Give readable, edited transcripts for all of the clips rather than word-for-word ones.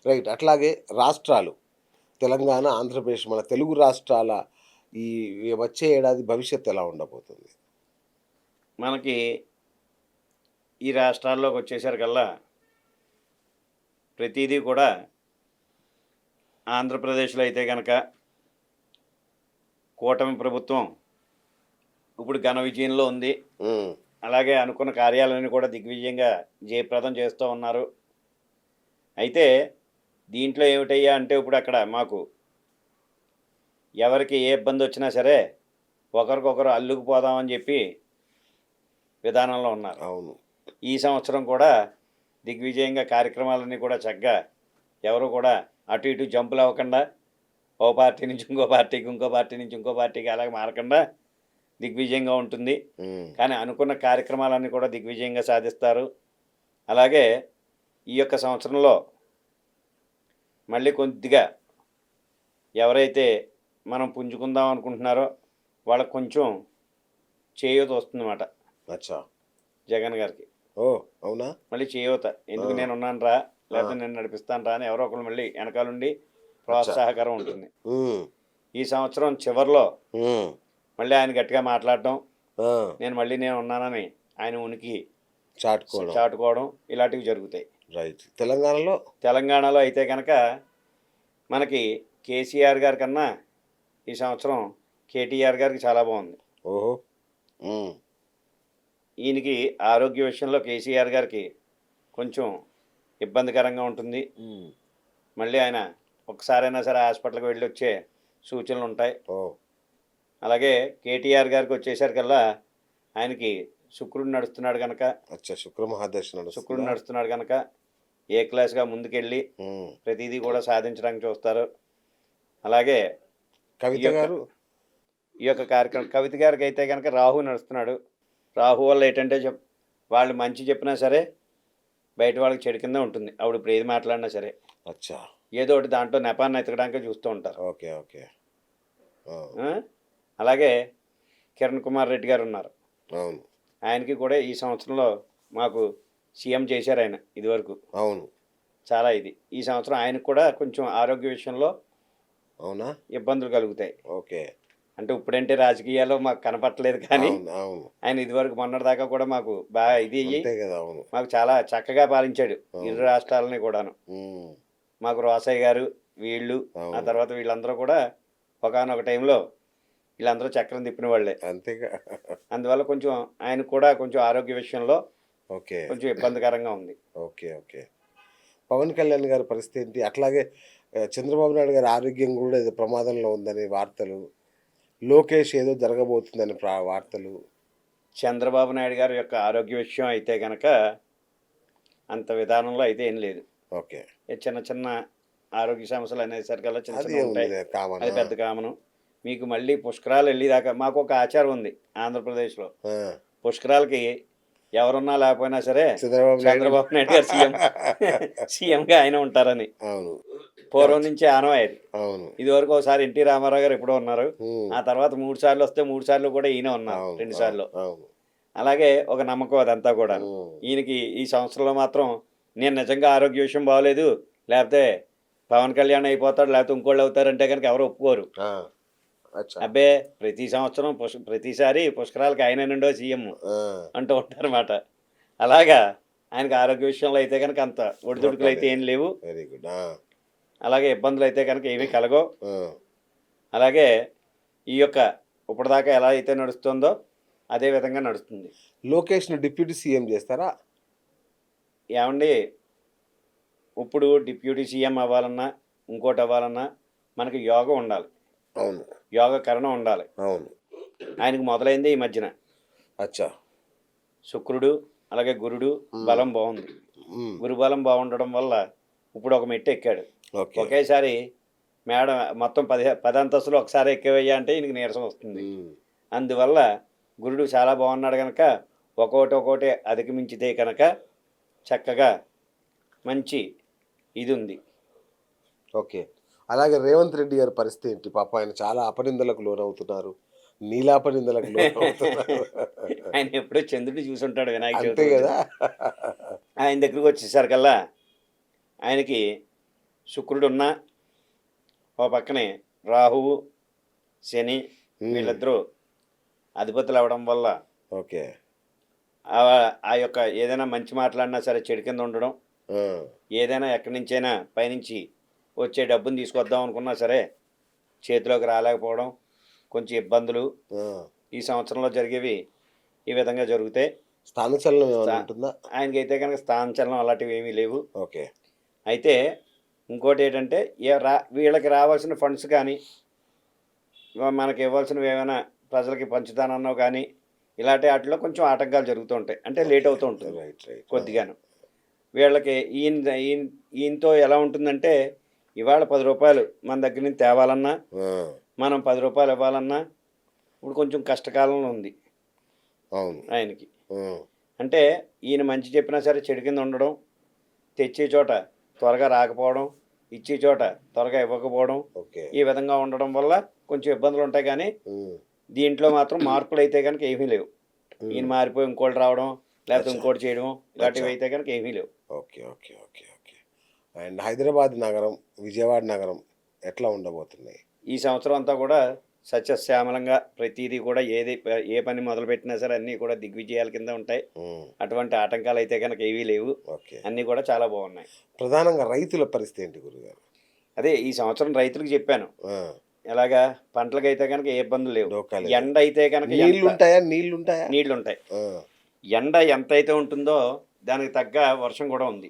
Right. అట్లాగే రాష్ట్రాలు తెలంగాణ, ఆంధ్రప్రదేశ్ మన తెలుగు రాష్ట్రాల ఈ వచ్చే ఏడాది భవిష్యత్తు ఎలా ఉండబోతుంది? మనకి ఈ రాష్ట్రాల్లోకి వచ్చేసరికల్లా ప్రతిదీ కూడా ఆంధ్రప్రదేశ్లో అయితే కనుక కూటమి ప్రభుత్వం ఇప్పుడు ఘన విజయంలో ఉంది. అలాగే అనుకున్న కార్యాలన్నీ కూడా దిగ్విజయంగా జయప్రదం చేస్తూ ఉన్నారు. అయితే దీంట్లో ఏమిటయ్యా అంటే ఇప్పుడు అక్కడ మాకు ఎవరికి ఏ ఇబ్బంది వచ్చినా సరే ఒకరికొకరు అల్లుకుపోదామని చెప్పి విధానంలో ఉన్నారు. అవును. ఈ సంవత్సరం కూడా దిగ్విజయంగా కార్యక్రమాలన్నీ కూడా చక్కగా ఎవరు కూడా అటు ఇటు జంపులు అవ్వకుండా ఓ పార్టీ నుంచి ఇంకో పార్టీకి, ఇంకో పార్టీ నుంచి ఇంకో పార్టీకి అలాగే మారకుండా దిగ్విజయంగా ఉంటుంది. కానీ అనుకున్న కార్యక్రమాలన్నీ కూడా దిగ్విజయంగా సాధిస్తారు. అలాగే ఈ యొక్క సంవత్సరంలో మళ్ళీ కొద్దిగా ఎవరైతే మనం పుంజుకుందాం అనుకుంటున్నారో వాళ్ళకు కొంచెం చేయూత వస్తుందన్నమాట అచ్చా. జగన్ గారికి. ఓ అవునా? మళ్ళీ చేయూత. ఎందుకు నేను ఉన్నాను రా, లేకపోతే నేను నడిపిస్తాను రా అని ఎవరో ఒకరు మళ్ళీ వెనకాలండి ప్రోత్సాహకరం ఉంటుంది. ఈ సంవత్సరం చివరిలో మళ్ళీ ఆయన గట్టిగా మాట్లాడటం, నేను ఉన్నానని ఆయన ఉనికి చాటుకోవడం ఇలాంటివి జరుగుతాయి. రైట్. తెలంగాణలో అయితే కనుక మనకి కేసీఆర్ గారి కన్నా ఈ సంవత్సరం కేటీఆర్ గారికి చాలా బాగుంది. ఓహో. ఈయనకి ఆరోగ్య విషయంలో కేసీఆర్ గారికి కొంచెం ఇబ్బందికరంగా ఉంటుంది. మళ్ళీ ఆయన ఒకసారైనా సరే హాస్పిటల్కి వెళ్ళి వచ్చే సూచనలు ఉంటాయి. అలాగే కేటీఆర్ గారికి వచ్చేసరికల్లా ఆయనకి శుక్రుడు నడుస్తున్నాడు కనుక శుక్రుడు నడుస్తున్నాడు కనుక ఏ క్లాస్గా ముందుకెళ్ళి ప్రతిదీ కూడా సాధించడానికి చూస్తారు. అలాగే కవిత గారు ఈ యొక్క కార్యక్రమం కవిత గారికి అయితే కనుక రాహు నడుస్తున్నాడు. రాహు వల్ల ఏంటంటే వాళ్ళు మంచి చెప్పినా సరే బయట వాళ్ళకి చెడు కింద ఉంటుంది. ఆవిడ ఇప్పుడు ఏది మాట్లాడినా సరే ఏదో ఒకటి దాంట్లో నెపాన్ని ఎతకడానికి చూస్తూ ఉంటారు. Okay okay. అలాగే కిరణ్ కుమార్ రెడ్డి గారు ఉన్నారు. అవును. ఆయనకి కూడా ఈ సంవత్సరంలో మాకు సీఎం చేశారు ఆయన ఇదివరకు. అవును. చాలా ఈ సంవత్సరం ఆయనకు కూడా కొంచెం ఆరోగ్య విషయంలో అవునా ఇబ్బందులు కలుగుతాయి. ఓకే. అంటే ఇప్పుడంటే రాజకీయాల్లో మాకు కనపట్టలేదు కానీ ఆయన ఇదివరకు మొన్నటిదాకా కూడా మాకు బాగా మాకు చాలా చక్కగా పాలించాడు ఇరు రాష్ట్రాలని కూడాను. మాకు రోసయ్య గారు వీళ్ళు ఆ తర్వాత వీళ్ళందరూ కూడా ఒకనొక టైంలో వీళ్ళందరూ చక్రం తిప్పిన వాళ్ళే. అంతేగా. అందువల్ల కొంచెం ఆయన కూడా కొంచెం ఆరోగ్య విషయంలో కొంచెం ఇబ్బందికరంగా ఉంది. Okay okay. పవన్ కళ్యాణ్ గారి పరిస్థితి ఏంటి? అట్లాగే చంద్రబాబు నాయుడు గారి ఆరోగ్యం కూడా ఏదో ప్రమాదంలో ఉందని వార్తలు, లోకేష్ ఏదో జరగబోతుందని వార్తలు. చంద్రబాబు నాయుడు గారి యొక్క ఆరోగ్య విషయం అయితే కనుక అంత విధానంలో అయితే ఏం లేదు. ఓకే. చిన్న చిన్న ఆరోగ్య సమస్యలు అనేసరికల్లా చిన్న చిన్న ఉంటాయి. అది పెద్ద కామను. మీకు మళ్ళీ పుష్కరాలు వెళ్ళేదాకా మాకు ఒక ఆచారం ఉంది ఆంధ్రప్రదేశ్లో. పుష్కరాలకి ఎవరున్నా లేకపోయినా సరే చంద్రబాబు నాయుడు గారు సీఎంగా ఆయన ఉంటారని పూర్వం నుంచి ఆనవాయి. ఇదివరకు ఒకసారి ఎన్టీ రామారావు గారు ఎప్పుడో ఉన్నారు. ఆ తర్వాత 3 సార్లు వస్తే 3 సార్లు కూడా ఈయన ఉన్నారు, 2 సార్లు. అలాగే ఒక నమ్మకం అదంతా కూడా. ఈయనకి ఈ సంవత్సరంలో మాత్రం నేను నిజంగా ఆరోగ్య విషయం బాగోలేదు, లేకపోతే పవన్ కళ్యాణ్ అయిపోతాడు, లేకపోతే ఇంకోళ్ళు అవుతారంటే కనుక ఎవరు ఒప్పుకోరు. అబ్బే ప్రతి సంవత్సరం ప్రతిసారి పుష్కరాలకి ఆయన నుండో సీఎం అంటూ ఉంటారన్నమాట. అలాగా ఆయనకి ఆరోగ్య విషయంలో అయితే కనుక అంత ఒడిదుడుకులు అయితే ఏం లేవు. Very good. అలాగే ఇబ్బందులు అయితే కనుక ఏమీ కలగవు. అలాగే ఈ యొక్క ఇప్పటిదాకా ఎలా అయితే నడుస్తుందో అదే విధంగా నడుస్తుంది. లోకేష్ను డిప్యూటీ సీఎం చేస్తారా? ఏమండి, ఇప్పుడు డిప్యూటీ సీఎం అవ్వాలన్నా ఇంకోటి అవ్వాలన్నా మనకి యోగం ఉండాలి. అవును. యోగకరణం ఉండాలి. అవును. ఆయనకు మొదలైంది ఈ మధ్యన. అచ్చా. శుక్రుడు అలాగే గురుడు బలం బాగుంది. గురు బలం బాగుండడం వల్ల ఇప్పుడు ఒక మెట్టు ఎక్కాడు. ఒకేసారి మేడం మొత్తం 10 అంతస్తులు ఒకసారి ఎక్కేవయ్యా అంటే ఈయనకి నీరసం వస్తుంది. అందువల్ల గురుడు చాలా బాగున్నాడు కనుక ఒక్కొక్కటి అధిగమించితే కనుక చక్కగా మంచి ఇది ఉంది. ఓకే. అలాగే రేవంత్ రెడ్డి గారి పరిస్థితి ఏంటి? పాప ఆయన చాలా అపనిందలకు లోనవుతున్నారు, నీలాపనిందలకు లోనవుతున్నారు. ఆయన ఎప్పుడో చంద్రుడిని చూసుంటాడు వినాయక చవితి కదా. ఆయన దగ్గరికి వచ్చేసరికల్లా ఆయనకి శుక్రుడు ఉన్నా ఓ పక్కనే రాహువు శని వీళ్ళిద్దరూ అధిపతులు అవ్వడం వల్ల ఓకే. ఆ యొక్క ఏదైనా మంచి మాట్లాడినా సరే చెడు కింద ఉండడం, ఏదైనా ఎక్కడి నుంచైనా పైనుంచి వచ్చే డబ్బుని తీసుకొద్దాం అనుకున్నా సరే చేతిలోకి రాలేకపోవడం, కొంచెం ఇబ్బందులు ఈ సంవత్సరంలో జరిగేవి ఈ విధంగా జరుగుతాయి. స్థానచలనం ఏమైనా ఉంటుందా? ఆయనకైతే కనుక స్థానచలనం అలాంటివి ఏమీ లేవు. ఓకే. అయితే ఇంకోటి ఏంటంటే వీళ్ళకి రావాల్సిన ఫండ్స్ కానీ మనకి ఇవ్వాల్సినవి ఏమైనా ప్రజలకి పంచుతానన్నావు కానీ ఇలాంటి వాటిలో కొంచెం ఆటంకాలు జరుగుతూ ఉంటాయి. అంటే లేట్ అవుతూ ఉంటుంది కొద్దిగాను. వీళ్ళకి ఈయనతో ఎలా ఉంటుందంటే ఇవాళ 10 రూపాయలు మన దగ్గర నుంచి తేవాలన్నా, మనం 10 రూపాయలు ఇవ్వాలన్నా ఇప్పుడు కొంచెం కష్టకాలంలో ఉంది ఆయనకి. అంటే ఈయన మంచి చెప్పినా సరే చెడు కింద ఉండడం, తెచ్చే చోట త్వరగా రాకపోవడం, ఇచ్చే చోట త్వరగా ఇవ్వకపోవడం, ఈ విధంగా ఉండడం వల్ల కొంచెం ఇబ్బందులు ఉంటాయి. కానీ దీంట్లో మాత్రం మార్పులు అయితే కనుక ఏమీ లేవు. ఈయన మారిపోయి ఇంకోటి రావడం లేకపోతే ఇంకోటి చేయడం ఇలాంటివి అయితే కనుక ఏమీ లేవు. Okay okay okay okay. And Hyderabad నగరం, విజయవాడ నగరం ఎట్లా ఉండబోతున్నాయి ఈ సంవత్సరం అంతా? కూడా సస్యశ్యామలంగా ప్రతిదీ కూడా ఏ పని మొదలుపెట్టినా సరే అన్నీ కూడా దిగ్విజయాల కింద ఉంటాయి. అటువంటి ఆటంకాలు అయితే కనుక ఏవీ లేవు. అన్నీ కూడా చాలా బాగున్నాయి. ప్రధానంగా రైతుల పరిస్థితి ఏంటి గురుగారు? అదే ఈ సంవత్సరం రైతులకు చెప్పాను. ఎలాగా పంటలకు అయితే కనుక ఏ ఇబ్బందులు లేవు. ఎండ అయితే కనుక నీళ్లు ఉంటాయి. ఎండ ఎంత అయితే ఉంటుందో దానికి తగ్గ వర్షం కూడా ఉంది.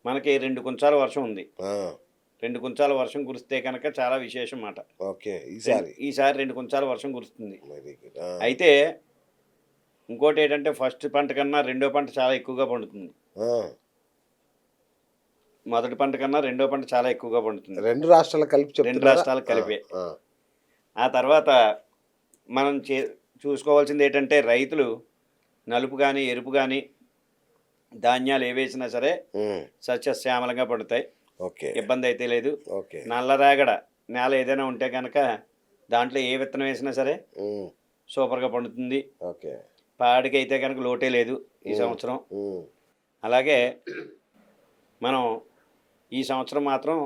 మనకి 2 కుంచాల వర్షం ఉంది. 2 కుంచాల వర్షం కురిస్తే కనుక చాలా విశేషం మాట. ఈసారి 2 కుంచాల వర్షం కురుస్తుంది. అయితే ఇంకోటి ఏంటంటే ఫస్ట్ పంట కన్నా రెండో పంట చాలా ఎక్కువగా పండుతుంది. మొదటి పంట కన్నా రెండో పంట చాలా ఎక్కువగా పండుతుంది. 2 రాష్ట్రాలు కలిపే. ఆ తర్వాత మనం చూసుకోవాల్సింది ఏంటంటే రైతులు నలుపు కానీ ఎరుపు కానీ ధాన్యాలు ఏ వేసినా సరే సస్యశ్యామలంగా పడుతాయి. ఇబ్బంది అయితే లేదు. నల్లరేగడ నేల ఏదైనా ఉంటే కనుక దాంట్లో ఏ విత్తనం వేసినా సరే సూపర్గా పండుతుంది. పాడికి అయితే కనుక లోటే లేదు ఈ సంవత్సరం. అలాగే మనం ఈ సంవత్సరం మాత్రం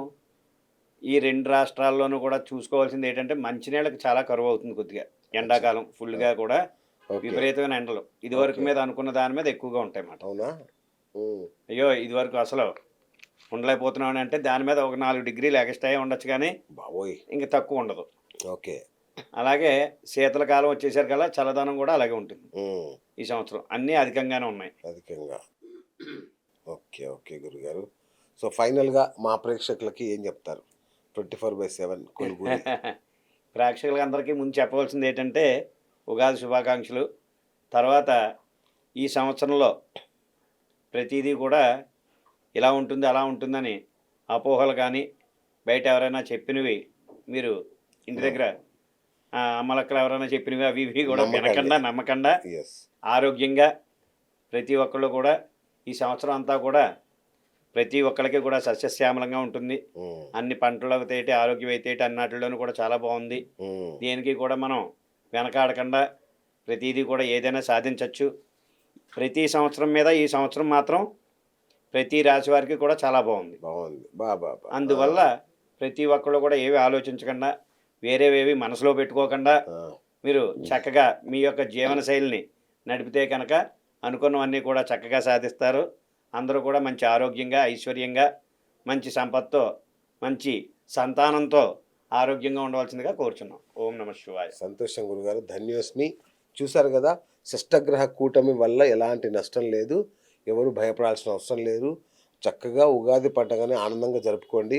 ఈ 2 రాష్ట్రాల్లోనూ కూడా చూసుకోవాల్సింది ఏంటంటే మంచినీళ్ళకి చాలా కరువు అవుతుంది. కొద్దిగా ఎండాకాలం ఫుల్గా కూడా విపరీతమైన ఎండలు ఇదివరకు మీద అనుకున్న దాని మీద ఎక్కువగా ఉంటాయి అన్నమాట. అయ్యో ఇదివరకు అసలు ఉండలేకపోతున్నాం అంటే దాని మీద ఒక 4 డిగ్రీలు ఎక్స్ట్రా ఉండొచ్చు కానీ ఇంక తక్కువ ఉండదు. అలాగే శీతలకాలం వచ్చేసరికల్లా చల్లదనం కూడా అలాగే ఉంటుంది. ఈ సంవత్సరం అన్నీ అధికంగానే ఉన్నాయి. ఓకే ఓకే గురుగారు. సో ఫైనల్గా మా ప్రేక్షకులకి ఏం చెప్తారు? 24/7 కొలుగురి ప్రేక్షకులకి అందరికీ ముందు చెప్పవలసింది ఏంటంటే ఉగాది శుభాకాంక్షలు. తర్వాత ఈ సంవత్సరంలో ప్రతిదీ కూడా ఇలా ఉంటుంది అలా ఉంటుందని అపోహలు కానీ బయట ఎవరైనా చెప్పినవి మీరు ఇంటి దగ్గర అమ్మలక్కలు ఎవరైనా చెప్పినవి అవి ఇవి కూడా వినకుండా నమ్మకుండా ఆరోగ్యంగా ప్రతి ఒక్కళ్ళు కూడా ఈ సంవత్సరం అంతా కూడా ప్రతి ఒక్కరికి కూడా సస్యశ్యామలంగా ఉంటుంది. అన్ని పంటలు అయితే ఆరోగ్యం అయితే అన్నిటిలోనూ కూడా చాలా బాగుంది. దేనికి కూడా మనం వెనకాడకుండా ప్రతిదీ కూడా ఏదైనా సాధించవచ్చు. ప్రతి సంవత్సరం మీద ఈ సంవత్సరం మాత్రం ప్రతి రాశి వారికి కూడా చాలా బాగుంది. అందువల్ల ప్రతి ఒక్కళ్ళు కూడా ఏవి ఆలోచించకుండా వేరేవేవి మనసులో పెట్టుకోకుండా మీరు చక్కగా మీ యొక్క జీవన శైలిని నడిపితే కనుక అనుకున్నవన్నీ కూడా చక్కగా సాధిస్తారు. అందరూ కూడా మంచి ఆరోగ్యంగా ఐశ్వర్యంగా మంచి సంపత్తో మంచి సంతానంతో ఆరోగ్యంగా ఉండవలసిందిగా కోరుచున్నాం. ఓం నమః శివాయ. సంతోషం గురుగారు, ధన్యోస్మి. చూశారు కదా, షష్టగ్రహ కూటమి వల్ల ఎలాంటి నష్టం లేదు. ఎవరు భయపడాల్సిన అవసరం లేదు. చక్కగా ఉగాది పండుగని ఆనందంగా జరుపుకోండి.